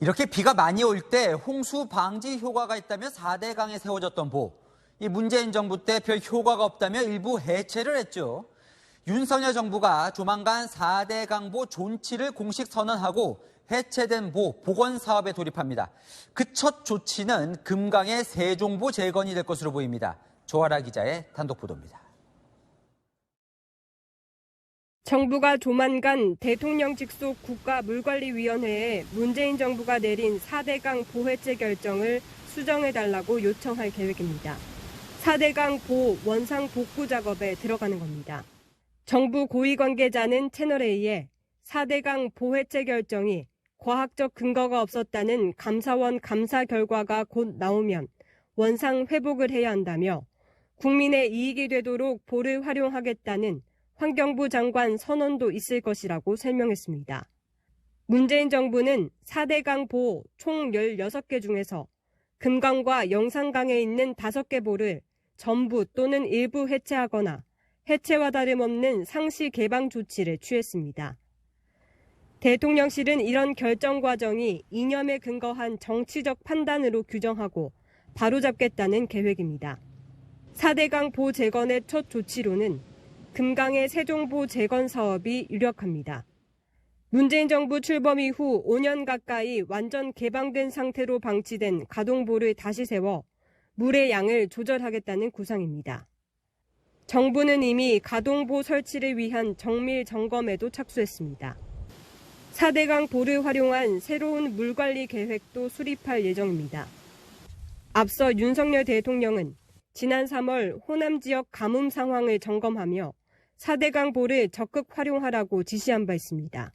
이렇게 비가 많이 올 때 홍수 방지 효과가 있다며 4대강에 세워졌던 보. 이 문재인 정부 때 별 효과가 없다며 일부 해체를 했죠. 윤석열 정부가 조만간 4대강보 존치를 공식 선언하고 해체된 보 복원 사업에 돌입합니다. 그 첫 조치는 금강의 세종보 재건이 될 것으로 보입니다. 조아라 기자의 단독 보도입니다. 정부가 조만간 대통령 직속 국가물관리위원회에 문재인 정부가 내린 4대강 보해체 결정을 수정해달라고 요청할 계획입니다. 4대강 보 원상 복구 작업에 들어가는 겁니다. 정부 고위 관계자는 채널A에 4대강 보해체 결정이 과학적 근거가 없었다는 감사원 감사 결과가 곧 나오면 원상 회복을 해야 한다며 국민의 이익이 되도록 보를 활용하겠다는 환경부 장관 선언도 있을 것이라고 설명했습니다. 문재인 정부는 4대강 보 총 16개 중에서 금강과 영산강에 있는 5개 보를 전부 또는 일부 해체하거나 해체와 다름없는 상시 개방 조치를 취했습니다. 대통령실은 이런 결정 과정이 이념에 근거한 정치적 판단으로 규정하고 바로잡겠다는 계획입니다. 4대강 보 재건의 첫 조치로는 금강의 세종보 재건 사업이 유력합니다. 문재인 정부 출범 이후 5년 가까이 완전 개방된 상태로 방치된 가동보를 다시 세워 물의 양을 조절하겠다는 구상입니다. 정부는 이미 가동보 설치를 위한 정밀 점검에도 착수했습니다. 4대강 보를 활용한 새로운 물관리 계획도 수립할 예정입니다. 앞서 윤석열 대통령은 지난 3월 호남 지역 가뭄 상황을 점검하며 4대강 보를 적극 활용하라고 지시한 바 있습니다.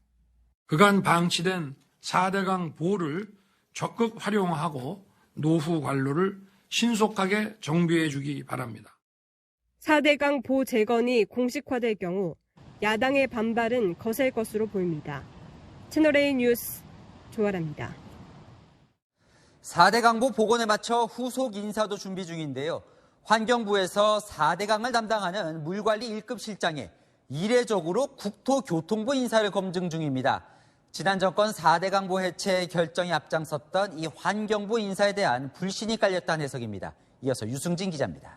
그간 방치된 4대강 보를 적극 활용하고 노후 관로를 신속하게 정비해 주기 바랍니다. 4대강 보 재건이 공식화될 경우 야당의 반발은 거셀 것으로 보입니다. 채널A 뉴스 조아라입니다. 4대강보 복원에 맞춰 후속 인사도 준비 중인데요. 환경부에서 4대강을 담당하는 물관리 1급 실장에 이례적으로 국토교통부 인사를 검증 중입니다. 지난 정권 4대강보 해체 결정에 앞장섰던 이 환경부 인사에 대한 불신이 깔렸다는 해석입니다. 이어서 유승진 기자입니다.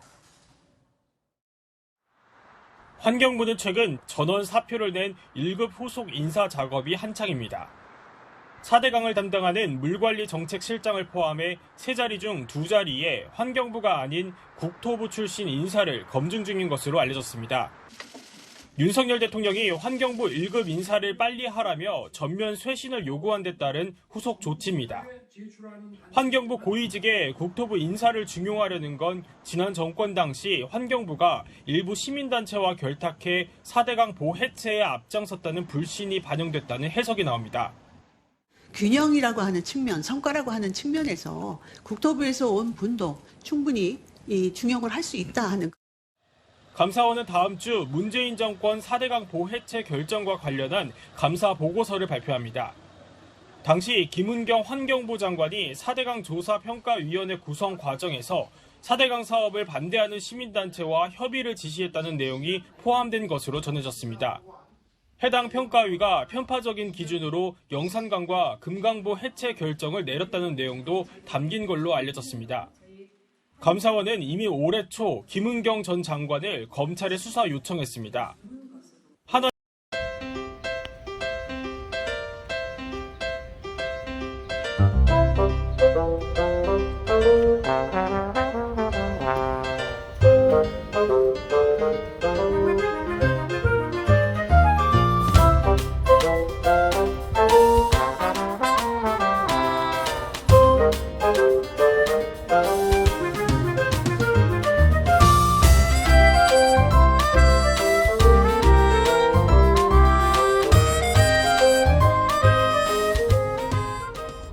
환경부는 최근 전원 사표를 낸 1급 후속 인사 작업이 한창입니다. 4대강을 담당하는 물관리 정책실장을 포함해 3자리 중 2자리에 환경부가 아닌 국토부 출신 인사를 검증 중인 것으로 알려졌습니다. 윤석열 대통령이 환경부 1급 인사를 빨리 하라며 전면 쇄신을 요구한 데 따른 후속 조치입니다. 환경부 고위직에 국토부 인사를 중용하려는 건 지난 정권 당시 환경부가 일부 시민단체와 결탁해 4대강 보 해체에 앞장섰다는 불신이 반영됐다는 해석이 나옵니다. 균형이라고 하는 측면, 성과라고 하는 측면에서 국토부에서 온 분도 충분히 이 중용을 할 수 있다 하는. 감사원은 다음 주 문재인 정권 4대강 보 해체 결정과 관련한 감사 보고서를 발표합니다. 당시 김은경 환경부 장관이 4대강 조사평가위원회 구성 과정에서 4대강 사업을 반대하는 시민단체와 협의를 지시했다는 내용이 포함된 것으로 전해졌습니다. 해당 평가위가 편파적인 기준으로 영산강과 금강보 해체 결정을 내렸다는 내용도 담긴 걸로 알려졌습니다. 감사원은 이미 올해 초 김은경 전 장관을 검찰에 수사 요청했습니다.